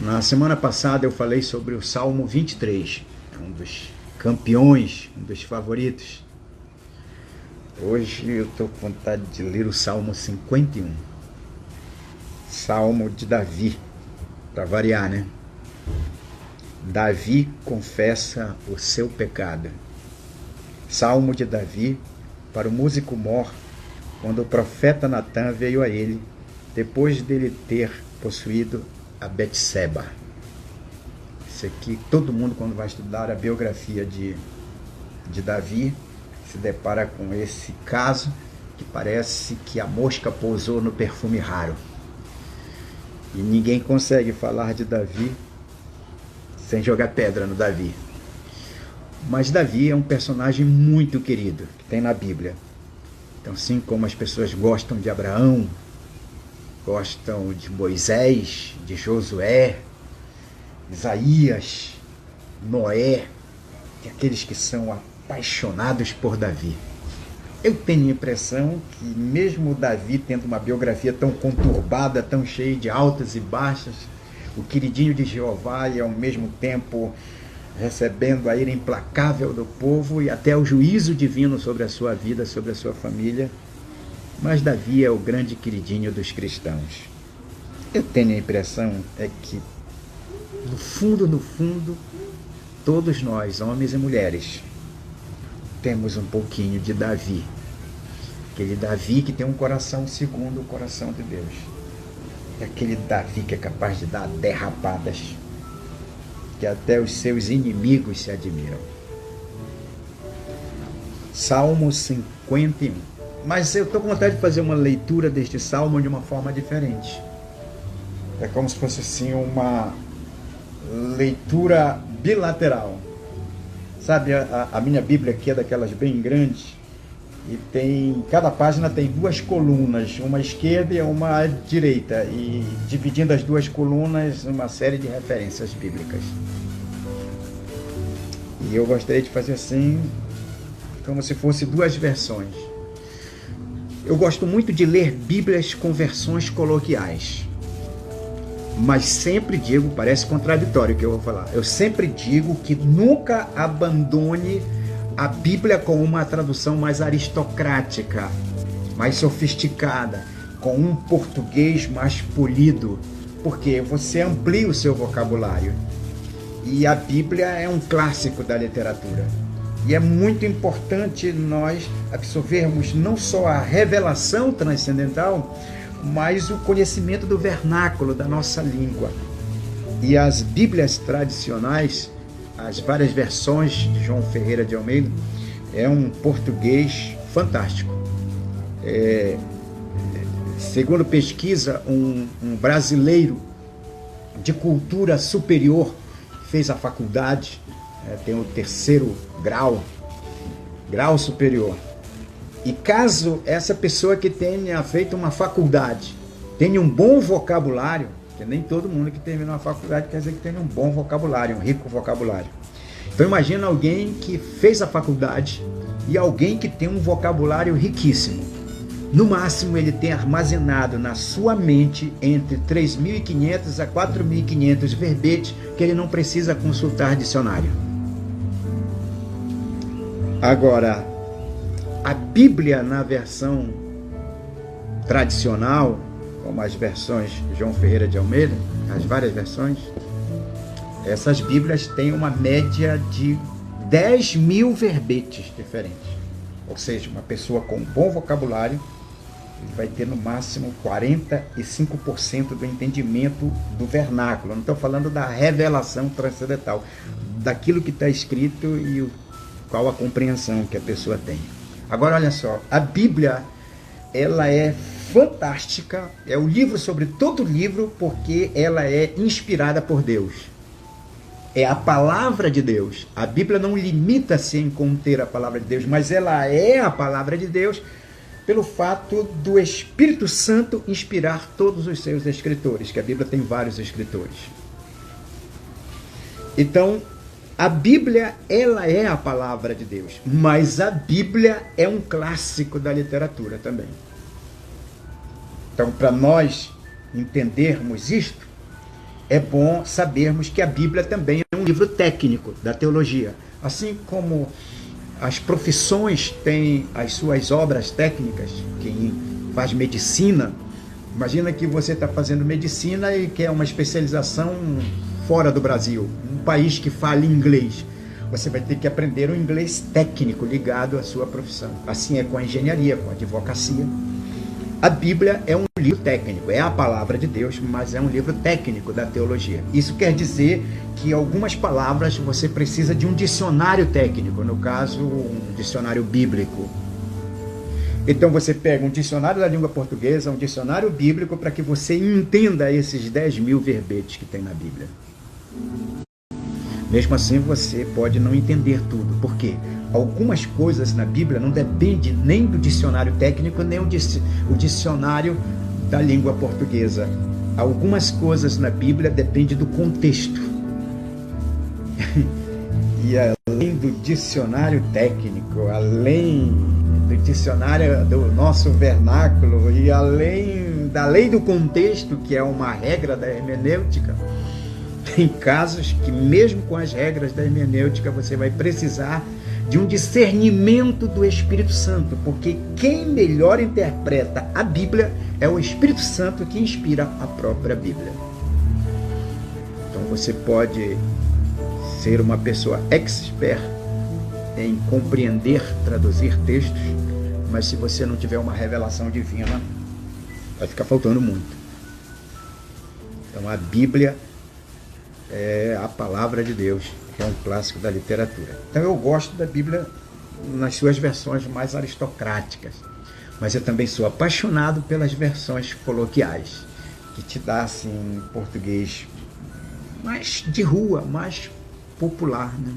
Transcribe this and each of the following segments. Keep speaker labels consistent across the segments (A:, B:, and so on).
A: Na semana passada eu falei sobre o Salmo 23, um dos campeões, um dos favoritos. Hoje eu estou com vontade de ler o Salmo 51, Salmo de Davi, para variar, né? Davi confessa o seu pecado. Salmo de Davi para o músico mor, quando o profeta Natan veio a ele, depois dele ter possuído a Betseba. Isso aqui, todo mundo quando vai estudar a biografia de Davi, se depara com esse caso, que parece que a mosca pousou no perfume raro. E ninguém consegue falar de Davi sem jogar pedra no Davi. Mas Davi é um personagem muito querido que tem na Bíblia. Então, assim como as pessoas gostam de Abraão, gostam de Moisés, de Josué, Isaías, Noé, e aqueles que são apaixonados por Davi. Eu tenho a impressão que mesmo Davi tendo uma biografia tão conturbada, tão cheia de altas e baixas, o queridinho de Jeová e ao mesmo tempo recebendo a ira implacável do povo e até o juízo divino sobre a sua vida, sobre a sua família, mas Davi é o grande queridinho dos cristãos. Eu tenho a impressão que no fundo, todos nós, homens e mulheres, temos um pouquinho de Davi. Aquele Davi que tem um coração segundo o coração de Deus. É aquele Davi que é capaz de dar derrapadas, que até os seus inimigos se admiram. Salmo 51. Mas eu estou com vontade de fazer uma leitura deste salmo de uma forma diferente. É como se fosse assim uma leitura bilateral. Sabe, a minha Bíblia aqui é daquelas bem grandes e cada página tem duas colunas, uma à esquerda e uma à direita, e dividindo as duas colunas uma série de referências bíblicas. E eu gostaria de fazer assim, como se fosse duas versões. Eu gosto muito de ler Bíblias com versões coloquiais, mas sempre digo, parece contraditório o que eu vou falar, eu sempre digo que nunca abandone a Bíblia com uma tradução mais aristocrática, mais sofisticada, com um português mais polido, porque você amplia o seu vocabulário. E a Bíblia é um clássico da literatura. E é muito importante nós absorvermos não só a revelação transcendental, mas o conhecimento do vernáculo da nossa língua. E as Bíblias tradicionais, as várias versões de João Ferreira de Almeida, é um português fantástico. Segundo pesquisa, um brasileiro de cultura superior, fez a faculdade, tem o 3º grau superior. E caso essa pessoa que tenha feito uma faculdade tenha um bom vocabulário, porque nem todo mundo que termina uma faculdade quer dizer que tenha um bom vocabulário, um rico vocabulário. Então imagina alguém que fez a faculdade e alguém que tem um vocabulário riquíssimo. No máximo ele tem armazenado na sua mente entre 3.500 a 4.500 verbetes que ele não precisa consultar dicionário. Agora, a Bíblia na versão tradicional, como as versões de João Ferreira de Almeida, as várias versões, essas Bíblias têm uma média de 10.000 verbetes diferentes. Ou seja, uma pessoa com um bom vocabulário vai ter no máximo 45% do entendimento do vernáculo. Eu não estou falando da revelação transcendental, daquilo que está escrito e qual a compreensão que a pessoa tem. Agora, olha só, a Bíblia, ela é fantástica, é o livro sobre todo livro, porque ela é inspirada por Deus. É a palavra de Deus. A Bíblia não limita-se em conter a palavra de Deus, mas ela é a palavra de Deus pelo fato do Espírito Santo inspirar todos os seus escritores, que a Bíblia tem vários escritores. Então, a Bíblia, ela é a palavra de Deus, mas a Bíblia é um clássico da literatura também. Então, para nós entendermos isto, é bom sabermos que a Bíblia também é um livro técnico da teologia. Assim como as profissões têm as suas obras técnicas, quem faz medicina, imagina que você está fazendo medicina e quer uma especialização fora do Brasil, um país que fale inglês. Você vai ter que aprender um inglês técnico ligado à sua profissão. Assim é com a engenharia, com a advocacia. A Bíblia é um livro técnico, é a palavra de Deus, mas é um livro técnico da teologia. Isso quer dizer que algumas palavras você precisa de um dicionário técnico, no caso, um dicionário bíblico. Então você pega um dicionário da língua portuguesa, um dicionário bíblico, para que você entenda esses 10.000 verbetes que tem na Bíblia. Mesmo assim, você pode não entender tudo. Por quê? Algumas coisas na Bíblia não dependem nem do dicionário técnico, nem o dicionário da língua portuguesa. Algumas coisas na Bíblia dependem do contexto. E além do dicionário técnico, além do dicionário do nosso vernáculo e além da lei do contexto, que é uma regra da hermenêutica, tem casos que mesmo com as regras da hermenêutica você vai precisar de um discernimento do Espírito Santo, porque quem melhor interpreta a Bíblia é o Espírito Santo que inspira a própria Bíblia. Então você pode ser uma pessoa expert em compreender, traduzir textos, mas se você não tiver uma revelação divina, vai ficar faltando muito. Então a Bíblia é a palavra de Deus, que é um clássico da literatura. Então eu gosto da Bíblia nas suas versões mais aristocráticas, mas eu também sou apaixonado pelas versões coloquiais, que te dá assim português mais de rua, mais popular, né?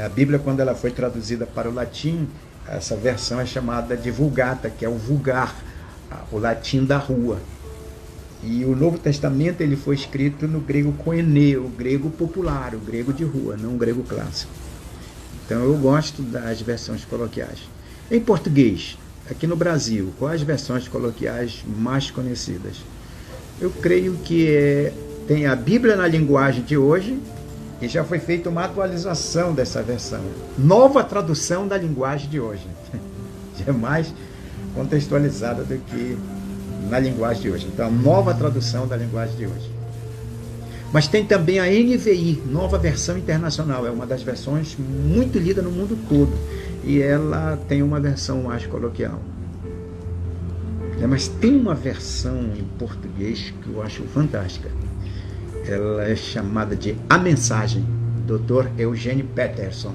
A: A Bíblia, quando ela foi traduzida para o latim, essa versão é chamada de Vulgata, que é o vulgar, o latim da rua. E o Novo Testamento ele foi escrito no grego koiné, o grego popular, o grego de rua, não o grego clássico. Então eu gosto das versões coloquiais. Em português, aqui no Brasil, quais versões coloquiais mais conhecidas? Eu creio que tem a Bíblia na linguagem de hoje, e já foi feita uma atualização dessa versão. Nova tradução da linguagem de hoje. Já é mais contextualizada do que na linguagem de hoje. Então, a nova tradução da linguagem de hoje. Mas tem também a NVI, Nova Versão Internacional. É uma das versões muito lida no mundo todo. E ela tem uma versão mais coloquial. Mas tem uma versão em português que eu acho fantástica. Ela é chamada de A Mensagem, Dr. Eugene Peterson.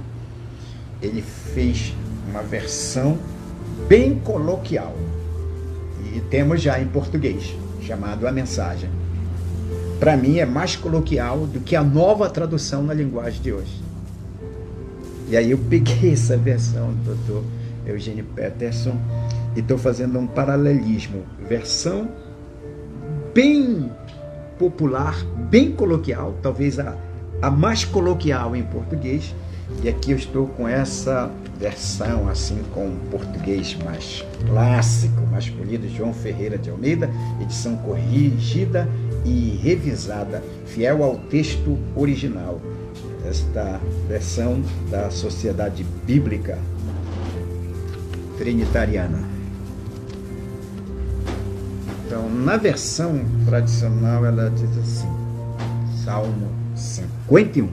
A: Ele fez uma versão bem coloquial. E temos já em português, chamado A Mensagem. Para mim é mais coloquial do que a nova tradução na linguagem de hoje. E aí eu peguei essa versão do Dr. Eugene Peterson e estou fazendo um paralelismo. Versão bem popular, bem coloquial, talvez a mais coloquial em português, e aqui eu estou com essa versão assim com português mais clássico, mais polido, João Ferreira de Almeida, edição corrigida e revisada, fiel ao texto original, esta versão da Sociedade Bíblica Trinitariana. Então, na versão tradicional, ela diz assim, Salmo 51.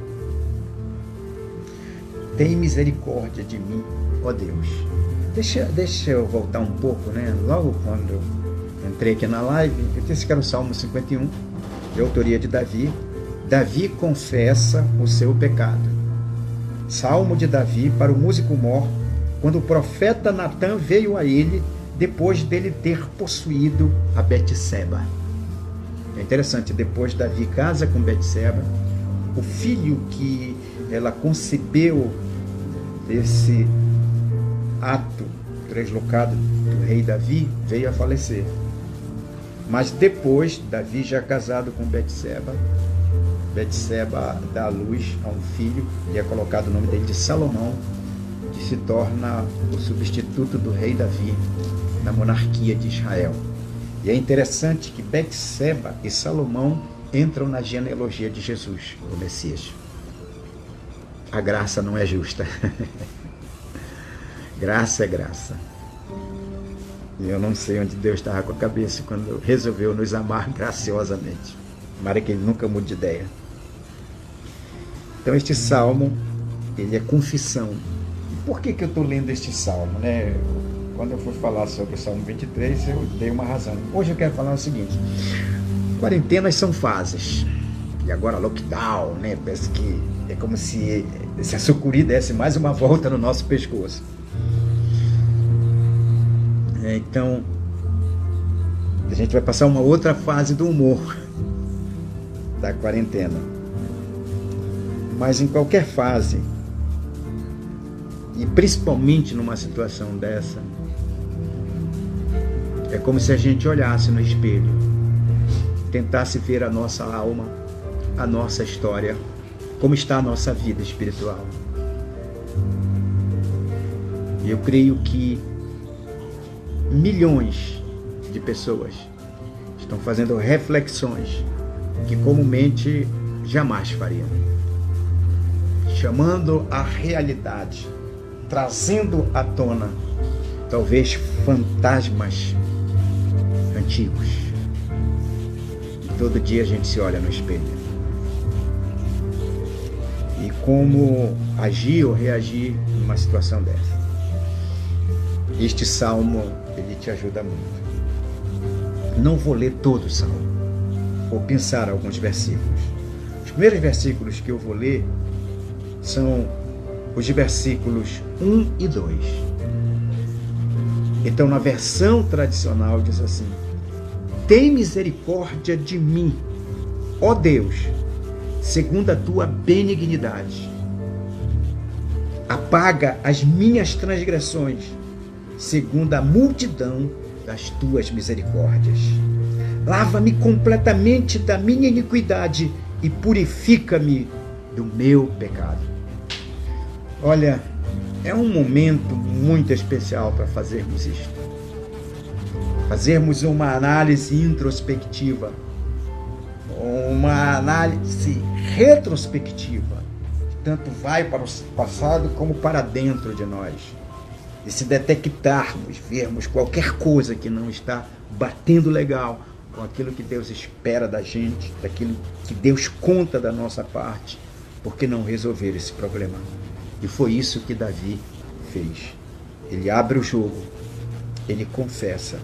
A: Tem misericórdia de mim, ó Deus. Deixa eu voltar um pouco, né? Logo quando eu entrei aqui na live, eu disse que era o Salmo 51, de autoria de Davi. Davi confessa o seu pecado. Salmo de Davi para o músico mor, quando o profeta Natã veio a ele, depois dele ter possuído a Betseba. É interessante, depois Davi casa com Betseba, o filho que ela concebeu desse ato translocado do rei Davi veio a falecer. Mas depois, Davi já casado com Betseba, Betseba dá à luz a um filho e é colocado o nome dele de Salomão, que se torna o substituto do rei Davi na monarquia de Israel. E é interessante que Betseba e Salomão entram na genealogia de Jesus, o Messias. A graça não é justa. Graça é graça. E eu não sei onde Deus estava com a cabeça quando resolveu nos amar graciosamente. Tomara que ele nunca mude de ideia. Então este salmo, ele é confissão. E por que eu estou lendo este salmo, né? Quando eu fui falar sobre o Salmo 23, eu dei uma razão. Hoje eu quero falar o seguinte: quarentenas são fases. E agora lockdown, né? Parece que é como se a sucuri desse mais uma volta no nosso pescoço. Então, a gente vai passar uma outra fase do humor da quarentena. Mas em qualquer fase, e principalmente numa situação dessa, é como se a gente olhasse no espelho, tentasse ver a nossa alma, a nossa história, como está a nossa vida espiritual. E eu creio que milhões de pessoas estão fazendo reflexões que comumente jamais fariam, chamando a realidade, trazendo à tona talvez fantasmas antigos. E todo dia a gente se olha no espelho. E como agir ou reagir numa situação dessa. Este salmo, ele te ajuda muito. Não vou ler todo o salmo. Vou pensar alguns versículos. Os primeiros versículos que eu vou ler são os versículos 1 e 2. Então, na versão tradicional, diz assim: tem misericórdia de mim, ó Deus, segundo a tua benignidade. Apaga as minhas transgressões, segundo a multidão das tuas misericórdias. Lava-me completamente da minha iniquidade e purifica-me do meu pecado. Olha, é um momento muito especial para fazermos isto. Fazermos uma análise introspectiva, uma análise retrospectiva, que tanto vai para o passado como para dentro de nós. E se detectarmos, vermos qualquer coisa que não está batendo legal com aquilo que Deus espera da gente, daquilo que Deus conta da nossa parte, por que não resolver esse problema? E foi isso que Davi fez. Ele abre o jogo, ele confessa.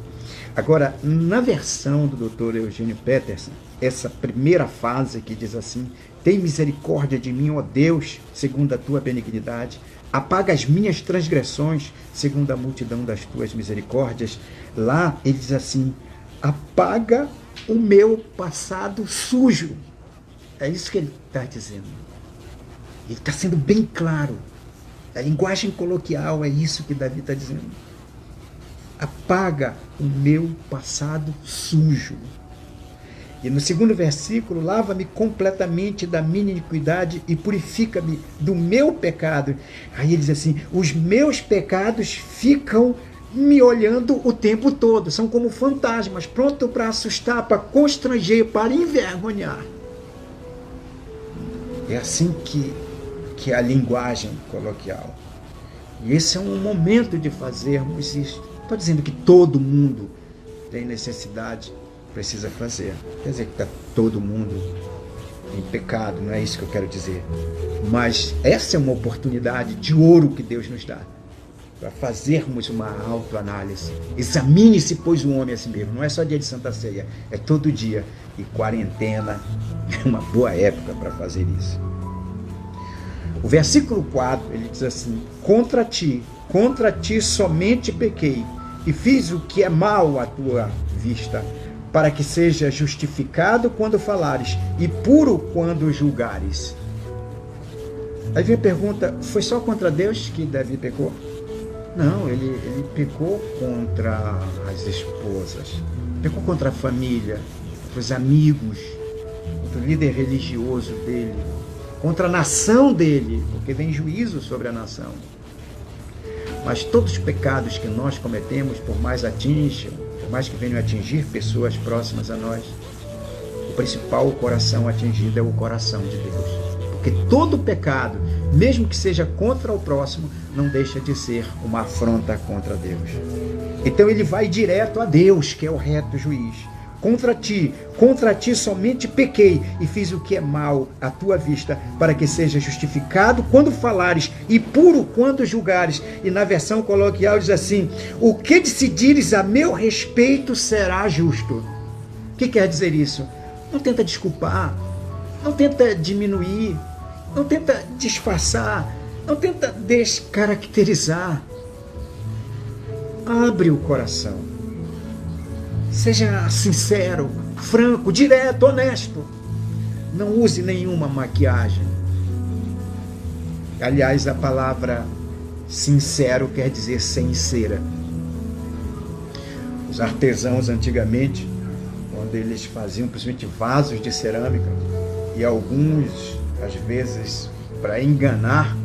A: Agora, na versão do Dr. Eugênio Peterson, essa primeira fase que diz assim: tem misericórdia de mim, ó Deus, segundo a tua benignidade, apaga as minhas transgressões, segundo a multidão das tuas misericórdias. Lá ele diz assim: apaga o meu passado sujo. É isso que ele está dizendo. Ele está sendo bem claro. A linguagem coloquial é isso que Davi está dizendo. Apaga o meu passado sujo. E no segundo versículo: lava-me completamente da minha iniquidade e purifica-me do meu pecado. Aí ele diz assim: os meus pecados ficam me olhando o tempo todo. São como fantasmas, pronto para assustar, para constranger, para envergonhar. É assim que é a linguagem coloquial. E esse é um momento de fazermos isso. Estou dizendo que todo mundo tem necessidade, precisa fazer. Quer dizer que está todo mundo em pecado, não é isso que eu quero dizer. Mas essa é uma oportunidade de ouro que Deus nos dá, para fazermos uma autoanálise. Examine-se, pois, o homem a si mesmo. Não é só dia de Santa Ceia, é todo dia. E quarentena é uma boa época para fazer isso. O versículo 4, ele diz assim: contra ti somente pequei, e fiz o que é mal à tua vista, para que seja justificado quando falares, e puro quando julgares. Aí vem a pergunta: foi só contra Deus que Davi pecou? Não, ele pecou contra as esposas, pecou contra a família, contra os amigos, contra o líder religioso dele, contra a nação dele, porque vem juízo sobre a nação. Mas todos os pecados que nós cometemos, por mais atinjam, por mais que venham atingir pessoas próximas a nós, o principal coração atingido é o coração de Deus. Porque todo pecado, mesmo que seja contra o próximo, não deixa de ser uma afronta contra Deus. Então ele vai direto a Deus, que é o reto juiz. Contra ti somente pequei e fiz o que é mal à tua vista, para que seja justificado quando falares e puro quando julgares. E na versão coloquial diz assim: o que decidires a meu respeito será justo. O que quer dizer isso? Não tenta desculpar, não tenta diminuir, não tenta disfarçar, não tenta descaracterizar. Abre o coração. Seja sincero, franco, direto, honesto. Não use nenhuma maquiagem. Aliás, a palavra sincero quer dizer sem cera. Os artesãos antigamente, quando eles faziam principalmente vasos de cerâmica, e alguns, às vezes, para enganar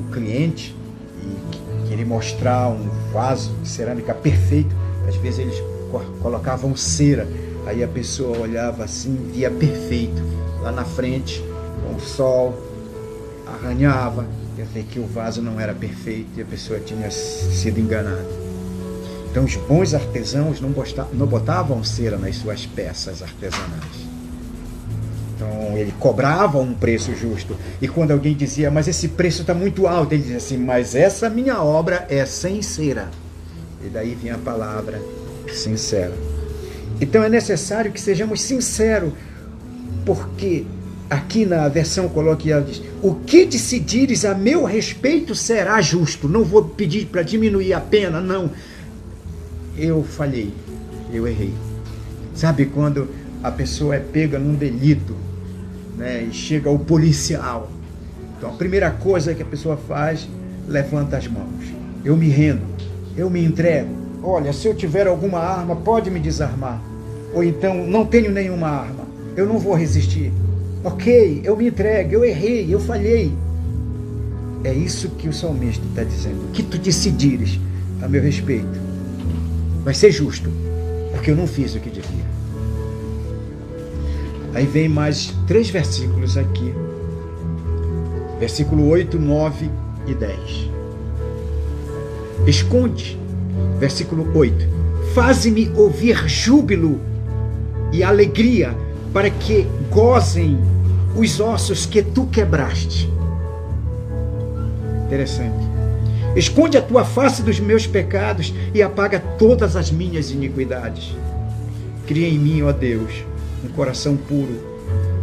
A: o cliente e querer mostrar um vaso de cerâmica perfeito, às vezes eles colocavam cera, aí a pessoa olhava assim, via perfeito, lá na frente, com o sol, arranhava, quer dizer que o vaso não era perfeito e a pessoa tinha sido enganada. Então os bons artesãos não botavam cera nas suas peças artesanais. Então ele cobrava um preço justo, e quando alguém dizia, mas esse preço está muito alto, ele dizia assim, mas essa minha obra é sem cera. E daí vinha a palavra sincero. Então é necessário que sejamos sinceros, porque aqui na versão coloquial diz: o que decidires a meu respeito será justo. Não vou pedir para diminuir a pena, não. Eu falhei, eu errei. Sabe quando a pessoa é pega num delito, né, e chega o policial? Então a primeira coisa que a pessoa faz, levanta as mãos. Eu me rendo, eu me entrego. Olha, se eu tiver alguma arma, pode me desarmar. Ou então, não tenho nenhuma arma, eu não vou resistir. Ok, eu me entrego, eu errei, eu falhei. É isso que o salmista está dizendo. O que tu decidires a meu respeito vai ser justo, porque eu não fiz o que devia. Aí vem mais 3 versículos aqui. Versículo 8, 9 e 10. Esconde. Versículo 8. Faze-me ouvir júbilo e alegria, para que gozem os ossos que tu quebraste. Interessante. Esconde a tua face dos meus pecados e apaga todas as minhas iniquidades. Cria em mim, ó Deus, um coração puro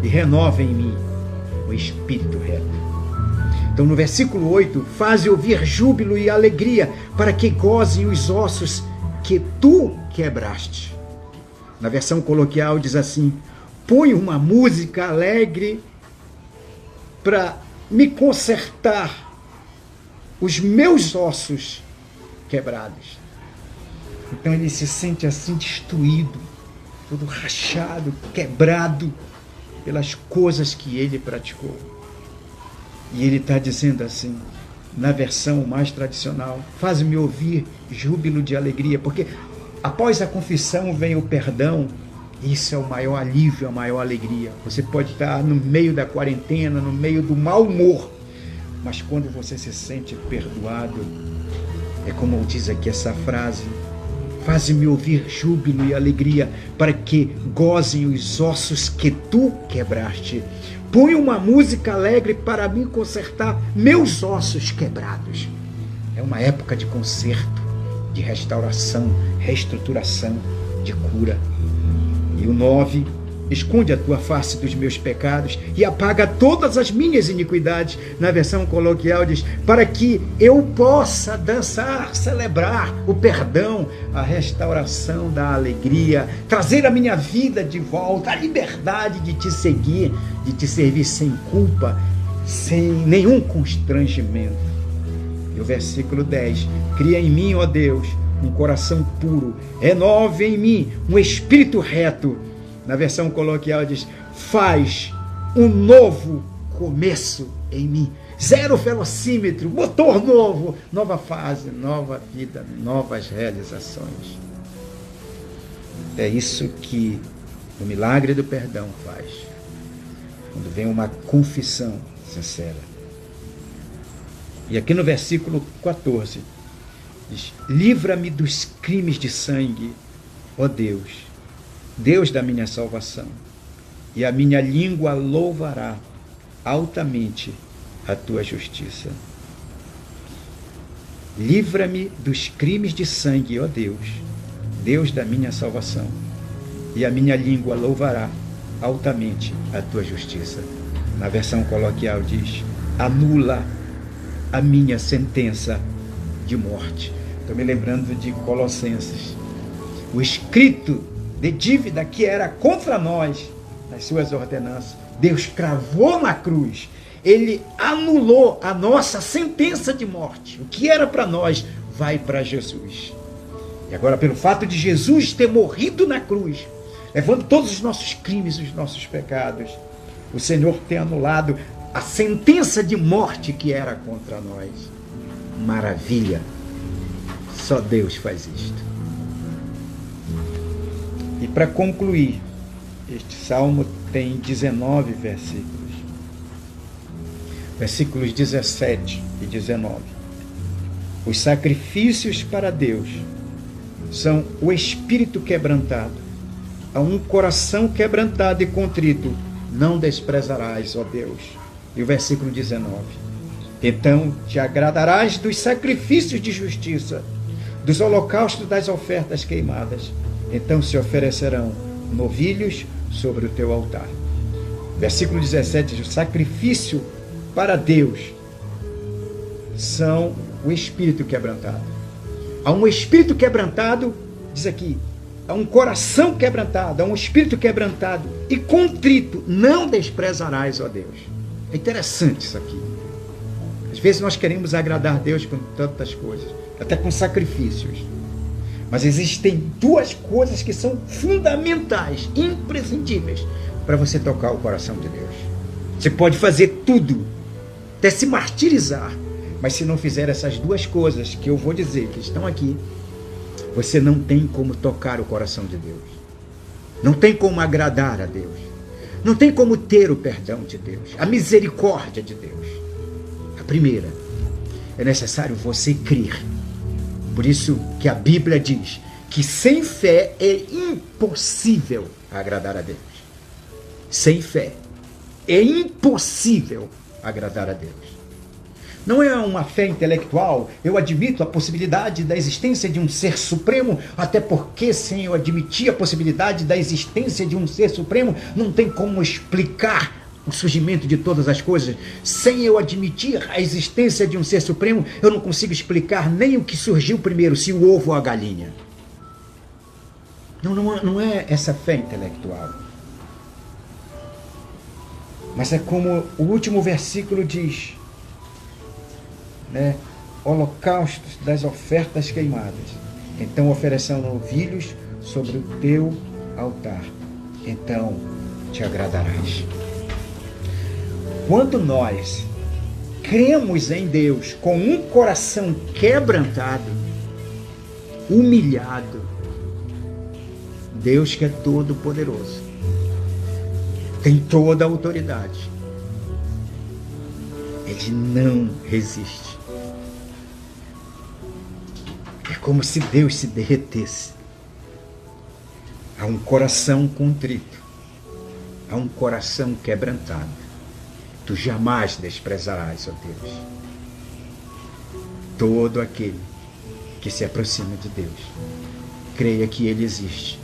A: e renova em mim o espírito reto. Então no versículo 8, faze ouvir júbilo e alegria, para que gozem os ossos que tu quebraste. Na versão coloquial diz assim: põe uma música alegre para me consertar os meus ossos quebrados. Então ele se sente assim destruído, todo rachado, quebrado pelas coisas que ele praticou. E ele está dizendo assim, na versão mais tradicional: faz-me ouvir júbilo de alegria, porque após a confissão vem o perdão. Isso é o maior alívio, a maior alegria. Você pode estar no meio da quarentena, no meio do mau humor, mas quando você se sente perdoado, é como diz aqui essa frase: faz-me ouvir júbilo e alegria, para que gozem os ossos que tu quebraste. Põe uma música alegre para me consertar meus ossos quebrados. É uma época de conserto, de restauração, reestruturação, de cura. E o 9, esconde a tua face dos meus pecados e apaga todas as minhas iniquidades. Na versão coloquial diz: para que eu possa dançar, celebrar o perdão, a restauração da alegria, trazer a minha vida de volta, a liberdade de te seguir, de te servir sem culpa, sem nenhum constrangimento. E o versículo 10, cria em mim, ó Deus, um coração puro, renove em mim um espírito reto. Na versão coloquial diz: faz um novo começo em mim. 0 velocímetro, motor novo, nova fase, nova vida, novas realizações. É isso que o milagre do perdão faz. Quando vem uma confissão sincera. E aqui no versículo 14, diz: livra-me dos crimes de sangue, ó Deus, Deus da minha salvação, e a minha língua louvará altamente a tua justiça. Livra-me dos crimes de sangue, ó Deus, Deus da minha salvação, e a minha língua louvará altamente a tua justiça. Na versão coloquial diz: anula a minha sentença de morte. Estou me lembrando de Colossenses. O escrito de dívida que era contra nós, nas suas ordenanças, Deus cravou na cruz. Ele anulou a nossa sentença de morte. O que era para nós vai para Jesus. E agora, pelo fato de Jesus ter morrido na cruz, levando todos os nossos crimes, os nossos pecados, o Senhor tem anulado a sentença de morte que era contra nós. Maravilha! Só Deus faz isto. E para concluir, este salmo tem 19 versículos. Versículos 17 e 19. Os sacrifícios para Deus são o espírito quebrantado. A um coração quebrantado e contrito não desprezarás, ó Deus. E o versículo 19. Então te agradarás dos sacrifícios de justiça, dos holocaustos das ofertas queimadas. Então se oferecerão novilhos sobre o teu altar. Versículo 17 diz: o sacrifício para Deus são o espírito quebrantado. Há um espírito quebrantado, diz aqui, há um coração quebrantado, há um espírito quebrantado e contrito não desprezarás, ó Deus. É interessante isso aqui. Às vezes nós queremos agradar a Deus com tantas coisas, até com sacrifícios. Mas existem duas coisas que são fundamentais, imprescindíveis, para você tocar o coração de Deus. Você pode fazer tudo, até se martirizar, mas se não fizer essas duas coisas que eu vou dizer, que estão aqui, você não tem como tocar o coração de Deus. Não tem como agradar a Deus. Não tem como ter o perdão de Deus, a misericórdia de Deus. A primeira, é necessário você crer. Por isso que a Bíblia diz que sem fé é impossível agradar a Deus. Sem fé é impossível agradar a Deus. Não é uma fé intelectual. Eu admito a possibilidade da existência de um ser supremo, até porque sem eu admitir a possibilidade da existência de um ser supremo, não tem como explicar o surgimento de todas as coisas. Sem eu admitir a existência de um ser supremo, eu não consigo explicar nem o que surgiu primeiro, se o ovo ou a galinha. Não é essa fé intelectual. Mas é como o último versículo diz, né? Holocaustos das ofertas queimadas. Então oferecerão novilhos sobre o teu altar. Então te agradarás. Quando nós cremos em Deus com um coração quebrantado, humilhado, Deus que é todo poderoso, tem toda a autoridade, Ele não resiste. É como se Deus se derretesse. Há um coração contrito, há um coração quebrantado. Tu jamais desprezarás, ó Deus, todo aquele que se aproxima de Deus. Creia que Ele existe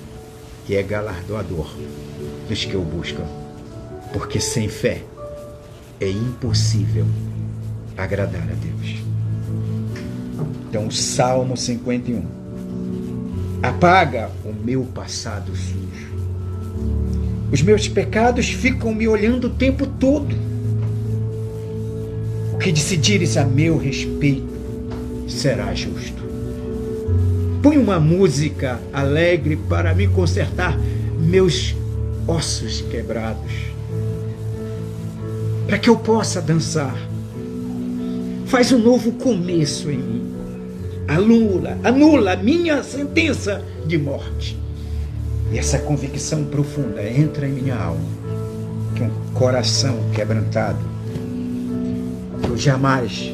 A: e é galardoador dos que o buscam, porque sem fé é impossível agradar a Deus. Então, Salmo 51. Apaga o meu passado sujo. Os meus pecados ficam me olhando o tempo todo. O que decidires a meu respeito será justo. Põe uma música alegre para me consertar meus ossos quebrados, para que eu possa dançar. Faz um novo começo em mim. Anula a minha sentença de morte. E essa convicção profunda entra em minha alma, que um coração quebrantado, tu jamais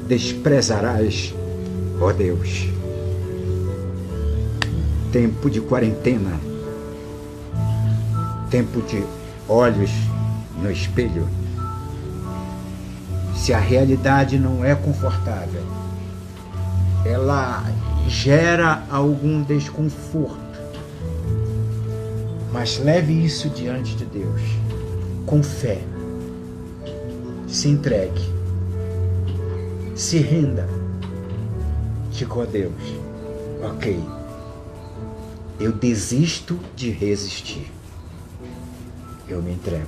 A: desprezarás, ó Deus. Tempo de quarentena, tempo de olhos no espelho. Se a realidade não é confortável, ela gera algum desconforto, mas leve isso diante de Deus, com fé, se entregue, se renda, diga a Deus, ok, eu desisto de resistir, eu me entrego,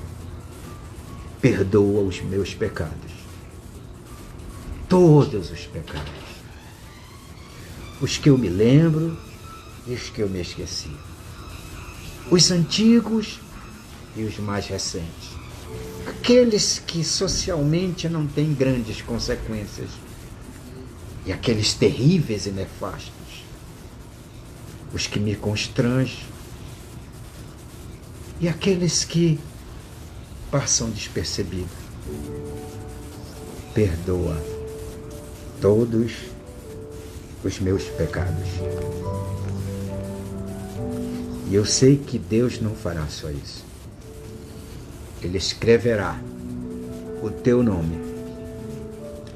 A: perdoa os meus pecados, todos os pecados, os que eu me lembro e os que eu me esqueci, os antigos e os mais recentes, aqueles que socialmente não têm grandes consequências e aqueles terríveis e nefastos, os que me constrangem e aqueles que passam despercebidos. Perdoa todos os meus pecados. E eu sei que Deus não fará só isso. Ele escreverá o teu nome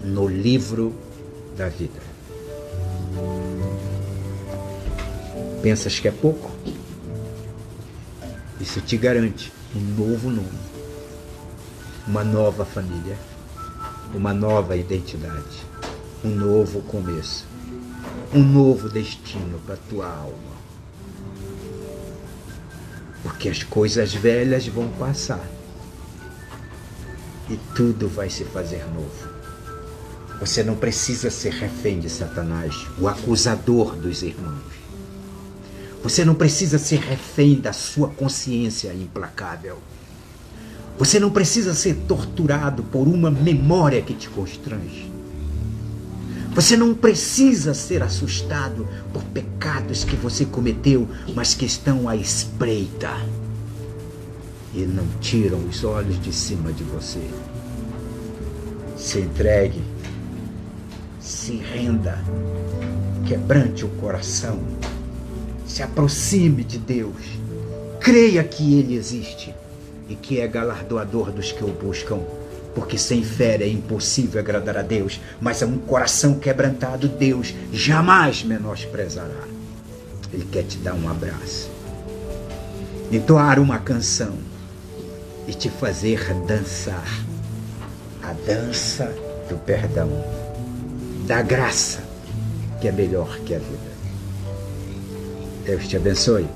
A: no livro da vida. Pensas que é pouco? Isso te garante um novo nome, uma nova família, uma nova identidade, um novo começo, um novo destino para a tua alma. Porque as coisas velhas vão passar e tudo vai se fazer novo. Você não precisa ser refém de Satanás, o acusador dos irmãos. Você não precisa ser refém da sua consciência implacável. Você não precisa ser torturado por uma memória que te constrange. Você não precisa ser assustado por pecados que você cometeu, mas que estão à espreita e não tiram os olhos de cima de você. Se entregue, se renda, quebrante o coração, se aproxime de Deus, creia que Ele existe e que é galardoador dos que o buscam, porque sem fé é impossível agradar a Deus, mas a um coração quebrantado Deus jamais menosprezará. Ele quer te dar um abraço, entoar uma canção e te fazer dançar a dança do perdão, da graça, que é melhor que a vida. Deus te abençoe.